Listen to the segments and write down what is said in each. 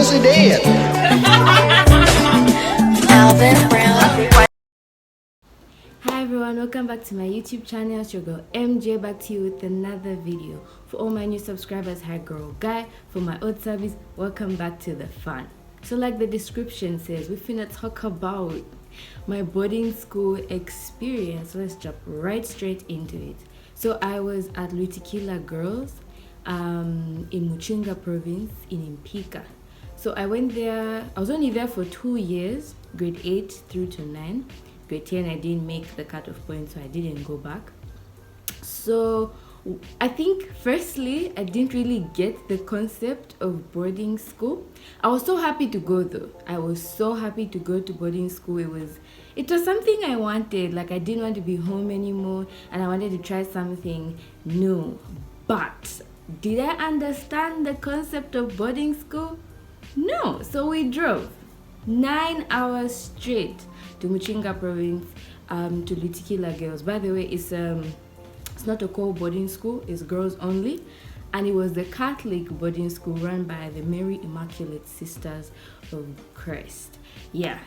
pussy dead. Hi everyone, welcome back to my YouTube channel. It's your girl MJ back to you with another video. For all my new subscribers, hi girl, guy. For my old service, welcome back to the fun. So like the description says, we're finna talk about my boarding school experience. So let's jump right straight into it. So I was at Lutikila Girls in Muchinga province in Impika. So I went there, I was only there for 2 years, grade 8 through to 9. Grade 10 I didn't make the cutoff point, so I didn't go back. So I think firstly I didn't really get the concept of boarding school. I was so happy to go though. I was so happy to go to boarding school. It was something I wanted. Like I didn't want to be home anymore and I wanted to try something new. But did I understand the concept of boarding school? No. So we drove 9 hours straight to Muchinga province to Lutikila Girls. By the way, it's not a boarding school, it's girls only, and it was the Catholic boarding school run by the Mary Immaculate Sisters of Christ. Yeah.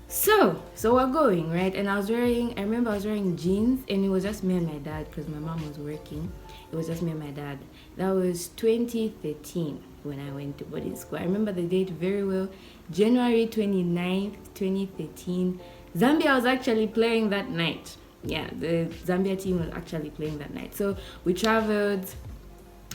So we're going, right? And I remember I was wearing jeans, and it was just me and my dad because my mom was working. It was just me and my dad. That was 2013 when I went to boarding school. I remember the date very well. January 29th, 2013. Zambia was actually playing that night. Yeah, the Zambia team was actually playing that night. So we traveled.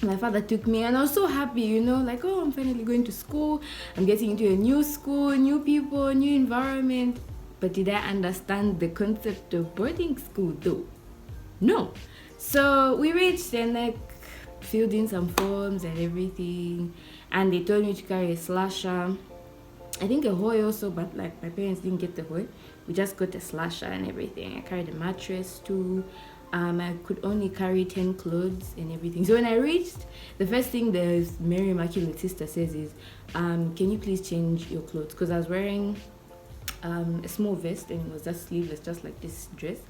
My father took me and I was so happy, like, oh, I'm finally going to school. I'm getting into a new school, new people, new environment. But did I understand the concept of boarding school though? No. So we reached and like filled in some forms and everything. And they told me to carry a slasher. I think a hoy also, but like my parents didn't get the hoy. We just got a slasher and everything. I carried a mattress too. I could only carry 10 clothes and everything. So when I reached, the first thing the Mary Immaculate Sister says is, can you please change your clothes? Because I was wearing a small vest and it was just sleeveless, just like this dress.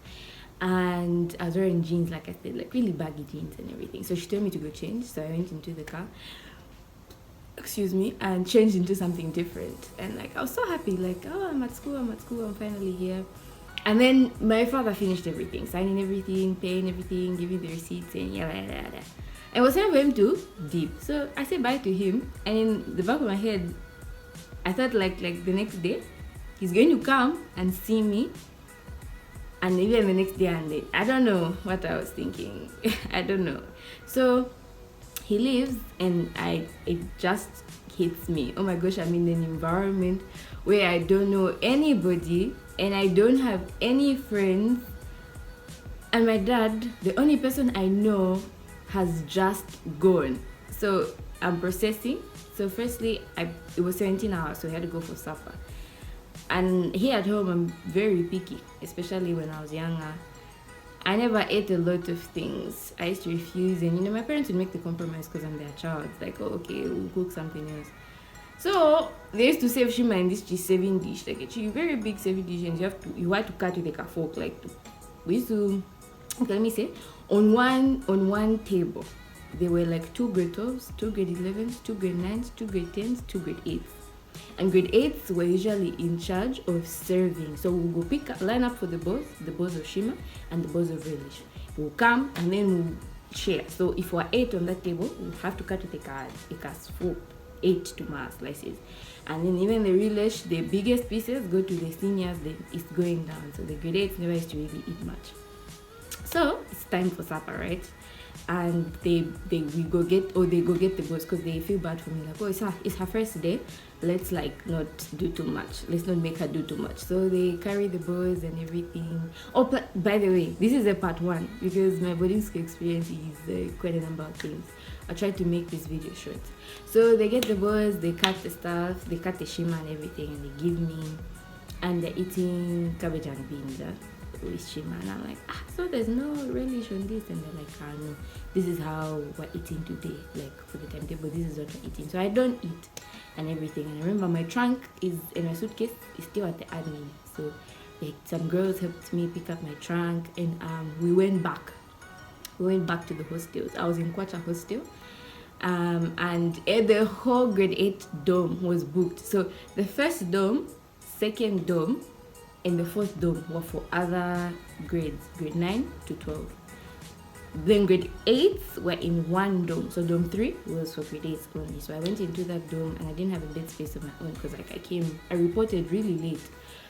And I was wearing jeans, like I said, like really baggy jeans and everything. So she told me to go change. So I went into the car, and changed into something different. And like I was so happy, like, oh, I'm at school, I'm finally here. And then my father finished everything, signing everything, paying everything, giving the receipts, and yeah. And it was time for him to dip. So I said bye to him, and in the back of my head, I thought like the next day, he's going to come and see me. And even the next day and day, I don't know what I was thinking. I don't know. So he leaves and it just hits me. Oh my gosh, I'm in an environment where I don't know anybody and I don't have any friends, and my dad, the only person I know, has just gone. So I'm processing. So firstly, it was 17 hours, so I had to go for supper. And here at home, I'm very picky, especially when I was younger. I never ate a lot of things. I used to refuse, and my parents would make the compromise because I'm their child. Like, oh, okay, we'll cook something else. So they used to save shima in this serving dish, like a very big serving dish, and you had to cut with a fork. Like we used to, okay, let me say, on one table, there were like 2 grade 12s, 2 grade 11s, 2 grade 9s, 2 grade 10s, 2 grade 8s. And grade 8s were usually in charge of serving. So we'll go line up for the bowls of shima and the bowls of relish. We'll come and then we'll share. So if we're 8 on that table, we'll have to cut with a cast fork, 8 to my slices. And then even the relish, the biggest pieces go to the seniors, it's going down. So the grade 8s never used to really eat much. So it's time for supper, right? And they go get the boys because they feel bad for me, like, oh, it's her first day, let's like not do too much, let's not make her do too much. So they carry the boys and everything. Oh, by the way, this is a part 1 because my boarding school experience is quite a number of things. I tried to make this video short. So they get the boys, they cut the stuff, they cut the shima and everything, and they give me, and they're eating cabbage and beans with shima, and I'm like, so there's no relish on this? And they're like, no, this is how we're eating today, like for the timetable, this is what we're eating. So I don't eat and everything. And I remember my trunk is in my suitcase, is still at the admin. So like some girls helped me pick up my trunk, and we went back to the hostels. I was in Kwacha hostel, And the whole grade 8 dome was booked. So the first dome, second dome, and the fourth dome were for other grades, grade 9 to 12. Then grade 8s were in one dome. So dome 3 was for grade 8s only. So I went into that dome and I didn't have a bed space of my own because like I reported really late.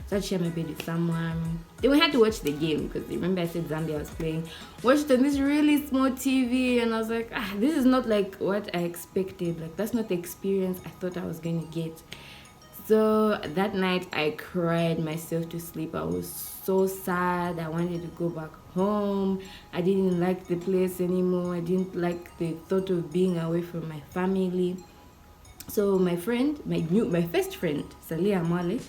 So I shared my bed with someone. Then we had to watch the game because remember I said Zambia was playing. Watched on this really small TV and I was like, this is not like what I expected. Like that's not the experience I thought I was going to get. So that night I cried myself to sleep. I was so sad. I wanted to go back home. I didn't like the place anymore. I didn't like the thought of being away from my family. So my friend, my first friend, Salia Amale,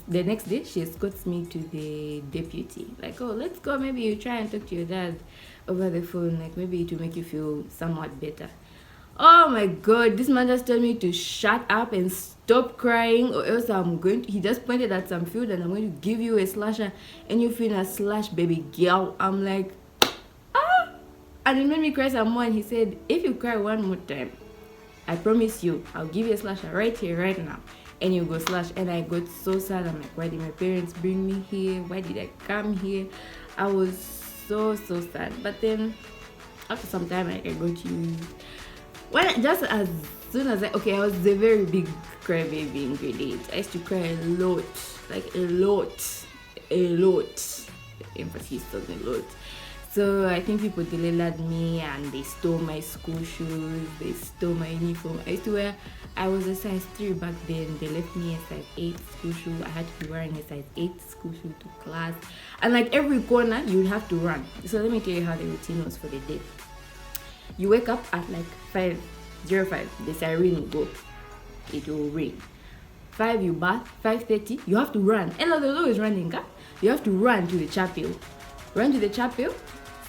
the next day she escorts me to the deputy. Like, oh, let's go. Maybe you try and talk to your dad over the phone. Like maybe it will make you feel somewhat better. Oh my god, this man just told me to shut up and stop crying or else he just pointed at some food and I'm going to give you a slasher and you feel a slash, baby girl. I'm like, and it made me cry some more and he said, if you cry one more time, I promise you, I'll give you a slasher right here, right now. And you go slash. And I got so sad. I'm like, why did my parents bring me here? Why did I come here? I was so sad. But then after some time, like, I got used. Just as soon as I was a very big crybaby in grade 8. I used to cry a lot, like a lot. Emphasis on a lot. So I think people delaid me and they stole my school shoes, they stole my uniform. I was a size 3 back then. They left me a size 8 school shoe. I had to be wearing a size 8 school shoe to class. And like every corner, you'd have to run. So let me tell you how the routine was for the day. You wake up at like 5:05, the siren will go. It will ring. 5, you bath. 5:30, you have to run. And there's always running, huh? You have to run to the chapel. Run to the chapel.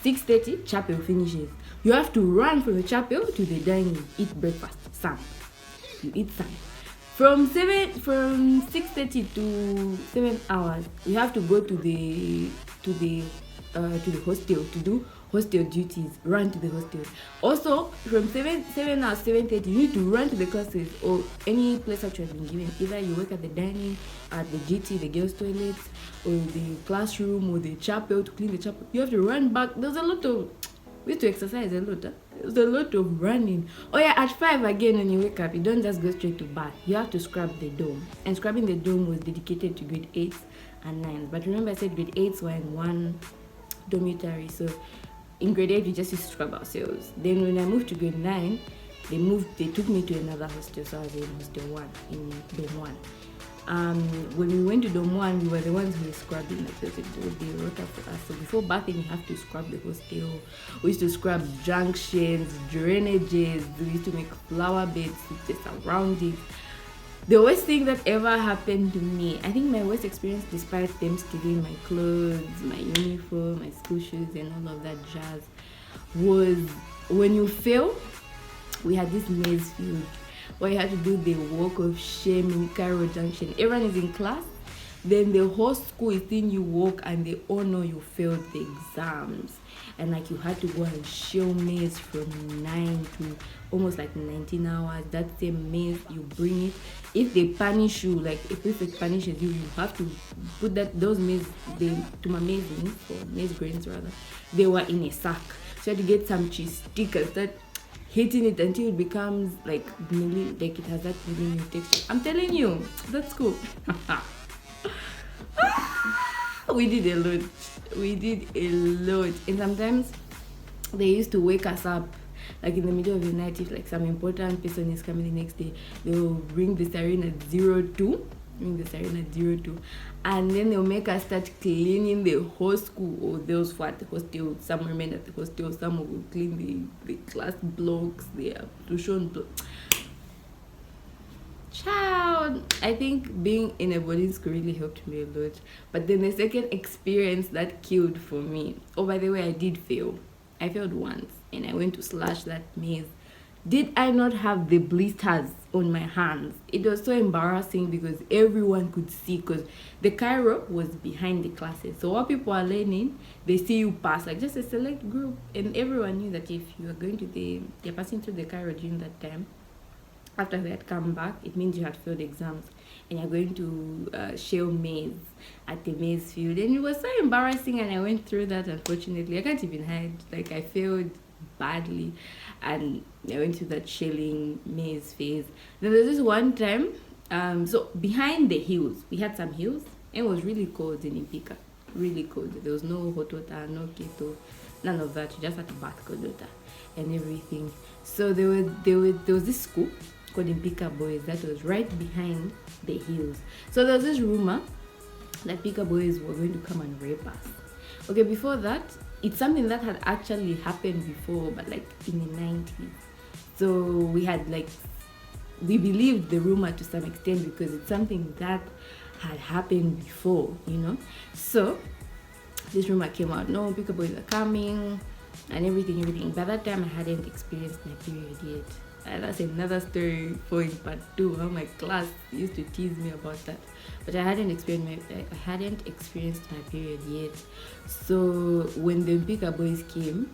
6:30, chapel finishes. You have to run from the chapel to the dining, eat breakfast, sam. You eat sam. From 6:30 to 7 hours, you have to go to the hostel to do hostel duties. Run to the hostel. Also, from 7 hours 7:30, you need to run to the classes or any place that you have been given. Either you work at the dining, at the GT, the girls' toilets, or the classroom, or the chapel to clean the chapel. You have to run back. We used to exercise a lot. There's a lot of running. Oh yeah, at 5 again when you wake up, you don't just go straight to bath. You have to scrub the dome. And scrubbing the dome was dedicated to grade 8s and 9s. But remember I said grade 8s were in one dormitory. So in grade 8 we just used to scrub ourselves. Then when I moved to grade 9, they took me to another hostel. So I was in hostel 1, in dome 1. When we went to Dome 1, we were the ones who were scrubbing, like there would be a rota for us. So before bathing, you have to scrub the hostel. We used to scrub junctions, drainages. We used to make flower beds with the surroundings. The worst thing that ever happened to me, I think my worst experience, despite them stealing my clothes, my uniform, my school shoes, and all of that jazz, was when you fail. We had this maize field where you had to do the walk of shame in Cairo Junction. Everyone is in class, then the whole school is seeing you walk and they all know you failed the exams. And like you had to go and show maize from 9 to almost like 19 hours. That same maize, you bring it. If they punish you, like if prefect punishes you, you have to put those maize, maize grains rather, they were in a sack. So you had to get some cheese stickers that hitting it until it becomes like it has that millennium texture. I'm telling you, that's cool. We did a lot. And sometimes they used to wake us up like in the middle of the night. If like some important person is coming the next day, they will ring the siren at 02. And then they'll make us start cleaning the whole school. Or those for at the hostel, some remain at the hostel, some will clean the class blocks, the tuition blocks. Child, I think being in a boarding school really helped me a lot. But then the second experience that killed for me, oh by the way, I did fail. I failed once and I went to slash that maize Did I not have the blisters on my hands? It was so embarrassing because everyone could see, because the Cairo was behind the classes. So while people are learning, they see you pass, like just a select group, and everyone knew that if you are going to you're passing through the Cairo during that time, after they had come back, it means you had failed exams and you're going to shell maize at the maize field. And it was so embarrassing, and I went through that. Unfortunately, I can't even hide, like I failed badly, and I went through that shelling maize phase. Then there's this one time, so behind the hills, we had some hills, and it was really cold in Impika, really cold. There was no hot water, no keto, none of that. You just had to bath cold water and everything. So there was this school called Impika Boys that was right behind the hills. So there was this rumor that Pika Boys were going to come and rape us. Okay, before that, it's something that had actually happened before, but like in the 90s. So we believed the rumor to some extent because it's something that had happened before, you know. So this rumor came out, no, Pika Boys are coming and everything. By that time, I hadn't experienced my period yet. And that's another story for in part 2, how my class used to tease me about that. But I hadn't experienced my period yet. So when the Pika Boys came,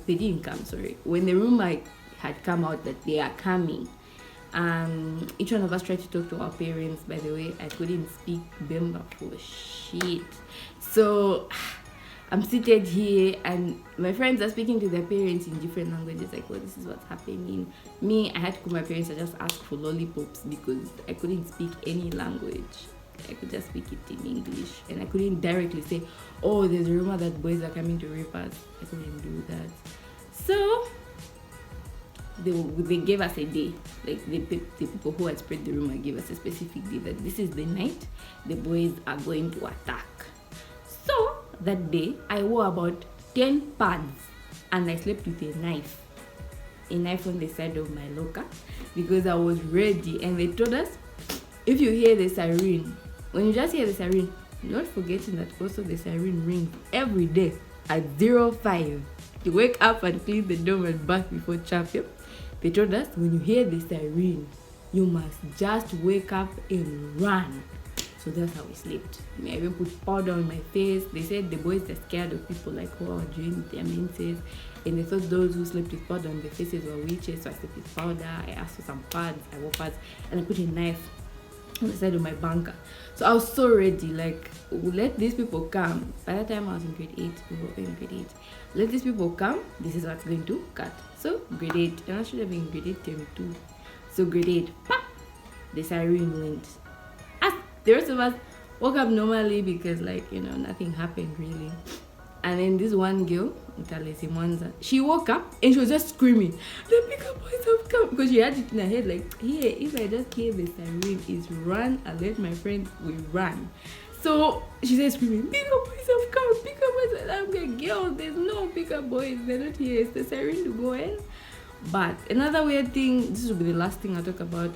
they didn't come, sorry. When the rumor had come out that they are coming, each one of us tried to talk to our parents. By the way, I couldn't speak Bemba for shit. So I'm seated here and my friends are speaking to their parents in different languages, like, well, this is what's happening. Me, I had to call my parents and just ask for lollipops because I couldn't speak any language. I could just speak it in English, and I couldn't directly say, oh, there's a rumor that boys are coming to rape us. I couldn't do that. So they gave us a day, like the people who had spread the rumor gave us a specific day that this is the night the boys are going to attack. So that day, I wore about 10 pads and I slept with a knife on the side of my locker because I was ready. And they told us, if you hear the siren, when you just hear the siren, not forgetting that also the siren rings every day at 05 to wake up and clean the dome and bath before chapel. They told us, when you hear the siren, you must just wake up and run. So that's how we slept. I even put powder on my face. They said the boys are scared of people like who are doing their menses, and they thought those who slept with powder on their faces were witches. So I slept with powder. I asked for some pads. I wore pads, and I put a knife on the side of my bunker. So I was so ready. Like, let these people come. By that time I was in grade 8. We were in grade 8. Let these people come. This is what's going to cut. So grade 8, and I should have been grade 8 term 2. So grade 8, pop, the siren went. The rest of us woke up normally because, like, you know, nothing happened really. And then this one girl, she woke up and she was just screaming, the Pika Boys have come, because she had it in her head like, here, if I just hear the siren, it's run, I'll let my friends, we run. So she said screaming, Pika Boys have come, Pika Boys. And I'm like, girl, there's no Pika Boys, they're not here, it's the siren to go in. But another weird thing, this will be the last thing I'll talk about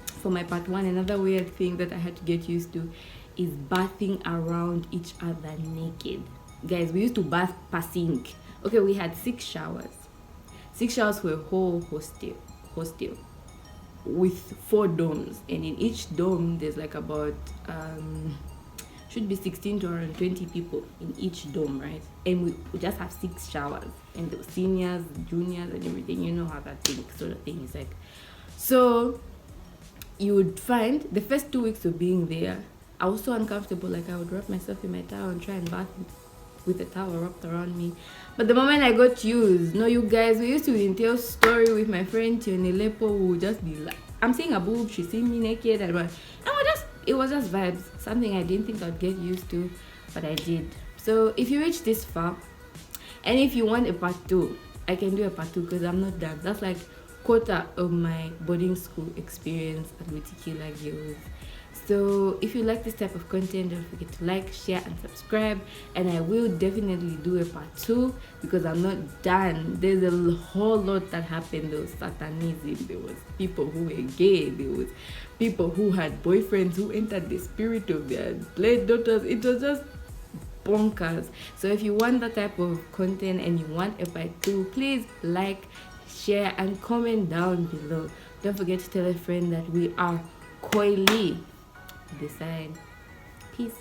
for my part 1. Another weird thing that I had to get used to is bathing around each other naked. Guys, we used to bath per sink. Okay, we had 6 showers. 6 showers for a whole hostel with 4 domes, and in each dome there's like about should be 16 to around 20 people in each dome, right? And we just have 6 showers, and the seniors, juniors, and everything. You know how that sort of thing is like. So you would find the first 2 weeks of being there, I was so uncomfortable. Like, I would wrap myself in my towel and try and bath with a towel wrapped around me. But the moment I got used, no, you guys, we used to tell story with my friend Tionelepo, who would just be like, I'm seeing a boob, she's seeing me naked, and it was just vibes. Something I didn't think I'd get used to, but I did. So if you reach this far, and if you want a part 2, I can do a part 2 because I'm not done. That's like quarter of my boarding school experience at Witikila Girls. So if you like this type of content, don't forget to like, share, and subscribe. And I will definitely do a part 2 because I'm not done. There's a whole lot that happened. There was satanism, there was people who were gay, there was people who had boyfriends who entered the spirit of their blood daughters. It was just bonkers. So if you want that type of content and you want a part 2, please like, share, and comment down below. Don't forget to tell a friend that we are coyly decide. Peace.